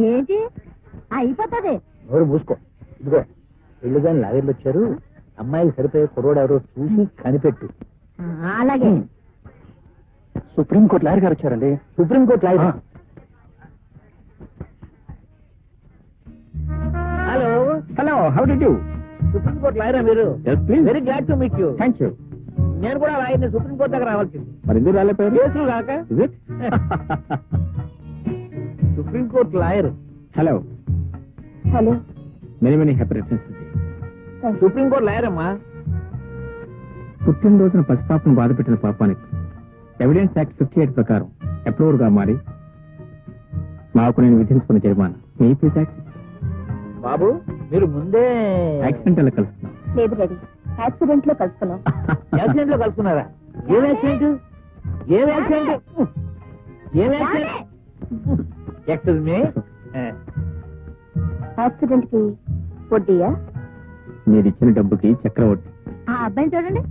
ఏంటి అయిపోతుంది. ఎవరు మూసుకో. ఇదిగో పెళ్లి కానీ లాగర్లు వచ్చారు, అమ్మాయికి సరిపోయే కుర్రోడు ఎవరో చూసి కనిపెట్టు. అలాగే. సుప్రీంకోర్టు లాయర్ గారు వచ్చారండి. Supreme court lawyer. Hello hello, how do you? Supreme court లాయరా మీరు? Very glad to meet you. Thank you. నేను కూడా లాయర్ని, సుప్రీంకోర్టు దగ్గర రావాల్సింది. మరి ఎందుకు రాలేపోయారు? కేసులు కాక. Supreme court lawyer. Hello hello, many many happy returns. Supreme court lawyer అమ్మా. పుట్టినరోజున పసిపాపను బాధ పెట్టిన పాపానికి ఎవిడెన్స్ యాక్ట్ 58 ప్రకారం అప్రూవర్ గా మారి మాకు నేను విధించుకున్న జరిమానా మీ ప్లీజ్ యాక్ట్. బాబు మీరు ముందే యాక్సిడెంట్ లో కలుసుకున్నాం. లేదు రెడీ, యాక్సిడెంట్ లో కలుసుకున్నాం. యాక్సిడెంట్ లో కలుసుకున్నారా? ఏం యాక్సిడెంట్? ఏం యాక్సిడెంట్? ఏం యాక్సిడెంట్? ఎక్స్క్యూజ్ మీ, యాక్సిడెంట్ కి వడ్డీయా? మీరు ఇచ్చిన డబ్బుకి చక్రవడ్డీ. ఆ అబ్బాయిని చూడండి.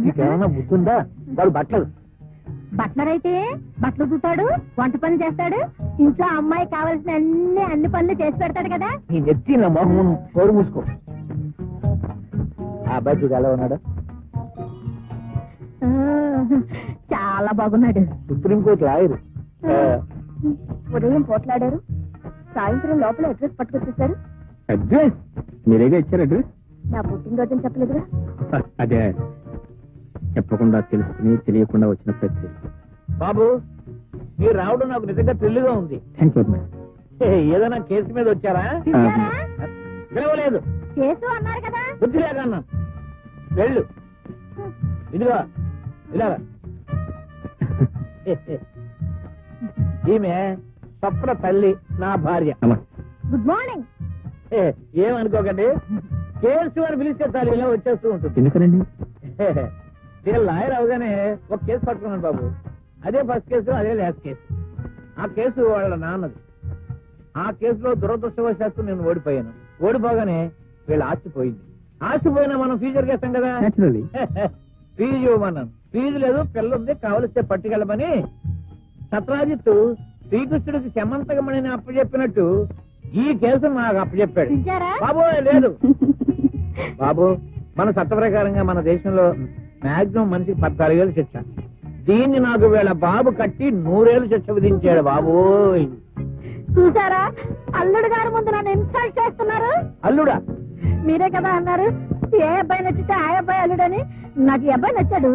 నీకేమన్నా బుద్ధుందా? వాడు బట్టలు బట్లర్ అయితే బట్టలు చూస్తాడు, వంట పని చేస్తాడు, ఇంట్లో అమ్మాయి కావాల్సిన అన్ని పనులు చేసి పెడతాడు కదా. నీ నెత్తి నా మొహం కోరు మూసుకో. ఆ అబ్బాయి చూడు ఎలా ఉన్నాడు? చాలా బాగున్నాడు. Supreme court lawyer. ఉదయం పోట్లాడారు, సాయంత్రం లోపల అడ్రస్ పట్టుకొచ్చేసారు. అడ్రస్ మీరేగా ఇచ్చారు అడ్రస్? నా పుట్టినరోజు చెప్పలేదుగా. అదే చెప్పకుండా తెలుసుకుని తెలియకుండా వచ్చిన ప్రతి. బాబు మీరు రావడం నాకు నిజంగా థ్రిల్గా ఉంది. Thank you. ఏదైనా కేసు మీద వచ్చారా? పిలవలేదు. కేసు అన్నారు కదా. బుద్ధి లేకన్నా. వెళ్ళు. ఇదిగా ఇలా ఈమె స్వప్న తల్లి, నా భార్య. Good morning. ఏమనుకోకండి, కేసు అని పిలిస్తే చాలు ఇలా వచ్చేస్తూ ఉంటుంది. ఎందుకనండి? నేను లాయర్ అవగానే ఒక కేసు పట్టుకున్నాను బాబు. అదే ఫస్ట్ కేసు, అదే లాస్ట్ కేసు. ఆ కేసు వాళ్ళ నాన్నది. ఆ కేసులో దురదృష్టవశాత్తు నేను ఓడిపోయాను. ఓడిపోగానే వీళ్ళ ఆస్తి పోయింది. ఆస్తి పోయినా మనం ఫీజు చేస్తాం కదా. ఫీజు ఇవ్వమన్నాను. ఫీజు లేదు, పిల్ల ఉంది, కావలిస్తే పట్టుకెళ్ళమని సత్రాజిత్తు శ్రీకృష్ణుడికి శమంతకమణిని అప్పచెప్పినట్టు ఈ కేసు నాకు అప్పచెప్పాడు. బాబు లేదు బాబు, మన చట్ట ప్రకారంగా మన దేశంలో మాక్సిమం మనిషికి 14 ఏళ్ళు శిక్ష. దీన్ని నాకు వీళ్ళ బాబు కట్టి 100 ఏళ్ళు శిక్ష విధించాడు. బాబు చూసారా, అల్లుడు గారి ముందు నన్ను ఇన్సల్ట్ చేస్తున్నారు. అల్లుడా? మీరే కదా అన్నారు ఏ అబ్బాయి నచ్చితే ఆ అబ్బాయి అల్లుడని. నాకు ఈ అబ్బాయి నచ్చాడు.